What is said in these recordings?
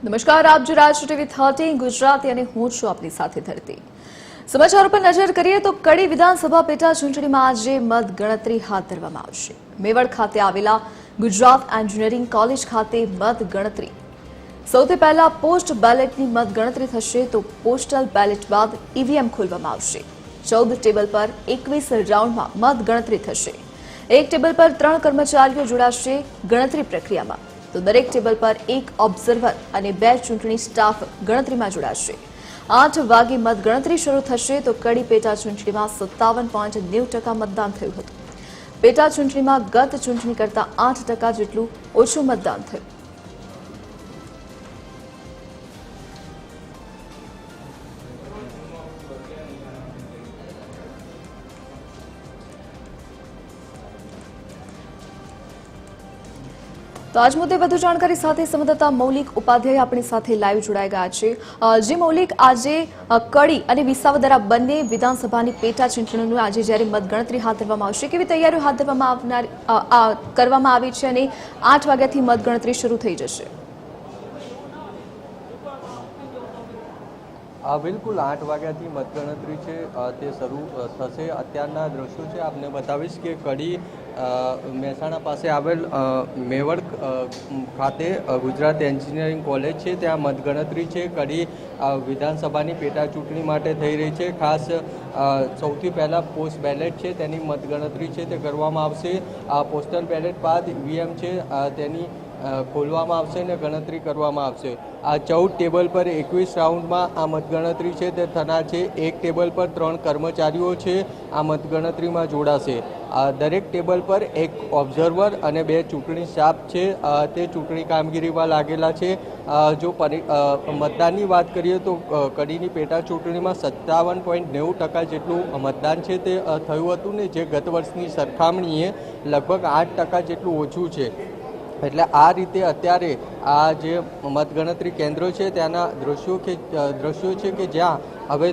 નમસ્કાર, આપ જો રાજ ટીવી 30 ગુજરાતી અને હું છું આપની સાથે ધરતી. સમાચારો પર નજર કરીએ તો કડી વિધાનસભા પેટા ચૂંટણીમાં આજે મતગણતરી હાથ ધરવામાં આવશે. મેવડ ખાતે આવેલા ગુજરાત એન્જિનિયરિંગ કોલેજ ખાતે મતગણતરી. સૌથી પહેલા પોસ્ટ બેલેટની મતગણતરી થશે તો પોસ્ટલ બેલેટ બાદ ઈવીએમ ખોલવામાં આવશે. 14 ટેબલ પર 21 રાઉન્ડમાં મતગણતરી થશે. એક ટેબલ પર 3 કર્મચારીઓ જોડાશે ગણતરી પ્રક્રિયામાં. તો દરેક ટેબલ પર એક ઓબ્ઝર્વર અને 2 ચૂંટણી સ્ટાફ ગણતરીમાં જોડાશે. 8 વાગે મતગણતરી શરૂ થશે તો કડી પેટા ચૂંટણીમાં 57.90% મતદાન થયું હતું. પેટા ચૂંટણીમાં ગત ચૂંટણી કરતાં 8% જેટલું ઓછું મતદાન થયું. તો આજ મુદ્દે વધુ જાણકારી સાથે સંવાદદાતા મૌલિક ઉપાધ્યાય આપણી સાથે લાઈવ જોડાઈ ગયા છે. જે મૌલિક, આજે કડી અને વિસાવદરા બંને વિધાનસભાની પેટા ચૂંટણીનું આજે જ્યારે મતગણતરી હાથ ધરવામાં આવશે, કેવી તૈયારીઓ હાથ ધરવામાં કરવામાં આવી છે અને 8 વાગ્યાથી મતગણતરી શરૂ થઈ જશે? બિલકુલ 8 વાગ્યાથી મતગણતરી છે તે શરૂ થશે. અત્યારના દ્રશ્યો છે આપને બતાવીશ કે કડી મહેસાણા પાસે આવેલ મેવડ ખાતે ગુજરાત એન્જિનિયરિંગ કોલેજ છે, ત્યાં મતગણતરી છે. કડી વિધાનસભાની પેટા ચૂંટણી માટે થઈ રહી છે. ખાસ સૌથી પહેલાં પોસ્ટ બેલેટ છે તેની મતગણતરી છે તે કરવામાં આવશે. પોસ્ટલ બેલેટ બાદ ઈવીએમ છે તેની ખોલવામાં આવશે અને ગણતરી કરવામાં આવશે. આ 14 ટેબલ પર 21 રાઉન્ડમાં આ મતગણતરી છે તે થનાર છે. એક ટેબલ પર 3 કર્મચારીઓ છે આ મતગણતરીમાં જોડાશે. દરેક ટેબલ પર એક ઓબ્ઝર્વર અને 2 ચૂંટણી સ્ટાફ છે તે ચૂંટણી કામગીરીમાં લાગેલા છે. જો મતદાનની વાત કરીએ તો કડીની પેટા ચૂંટણીમાં 57.90% જેટલું મતદાન છે તે થયું હતું ને જે ગત વર્ષની સરખામણીએ લગભગ 8% જેટલું ઓછું છે. એટલે આ રીતે અત્યારે આ જે મતગણતરી કેન્દ્રો છે ત્યાંના દ્રશ્યો છે કે જ્યાં હવે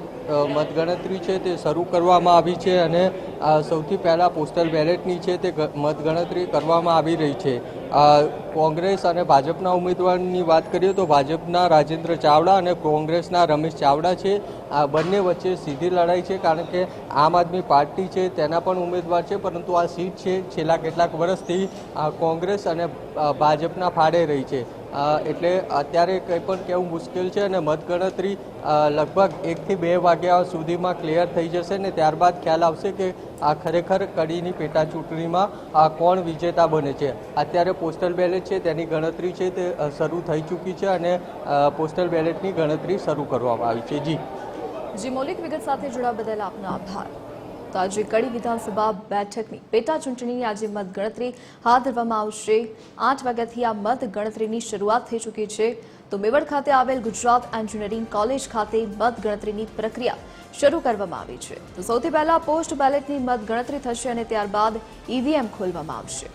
મતગણતરી છે તે શરૂ કરવામાં આવી છે અને સૌથી પહેલાં પોસ્ટલ બેલેટની છે તે મતગણતરી કરવામાં આવી રહી છે. કોંગ્રેસ અને ભાજપના ઉમેદવારની વાત કરીએ તો ભાજપના રાજેન્દ્ર ચાવડા અને કોંગ્રેસના રમેશ ચાવડા છે. આ બંને વચ્ચે સીધી લડાઈ છે, કારણ કે આમ આદમી પાર્ટી છે તેના પણ ઉમેદવાર છે, પરંતુ આ સીટ છે છેલ્લા કેટલાક વર્ષથી કોંગ્રેસ અને ભાજપના ફાળે રહી છે. એટલે અત્યારે કંઈ પણ કહેવું મુશ્કેલ છે અને મતગણતરી લગભગ 1 થી 2 વાગ્યા સુધીમાં ક્લિયર થઈ જશે ને ત્યારબાદ ખ્યાલ આવશે કે આ ખરેખર કડીની પેટા ચૂંટણીમાં કોણ વિજેતા બને છે. અત્યારે પોસ્ટલ બેલેટ છે તેની ગણતરી છે તે શરૂ થઈ ચૂકી છે અને પોસ્ટલ બેલેટની ગણતરી શરૂ કરવામાં આવી છે. જી મૌલિક, વિગત સાથે જોડાવા બદલ આપનો આભાર. તો આજે કડી વિધાનસભા બેઠકની પેટા ચૂંટણીની આજે મતગણતરી હાથ ધરવામાં આવશે. 8 વાગ્યાથી આ મતગણતરીની શરૂઆત થઈ ચૂકી છે. તો મેવડ ખાતે આવેલ ગુજરાત એન્જિનિયરિંગ કોલેજ ખાતે મતગણતરીની પ્રક્રિયા શરૂ કરવામાં આવી છે. તો સૌથી પહેલા પોસ્ટ બેલેટની મતગણતરી થશે અને ત્યારબાદ ઈવીએમ ખોલવામાં આવશે.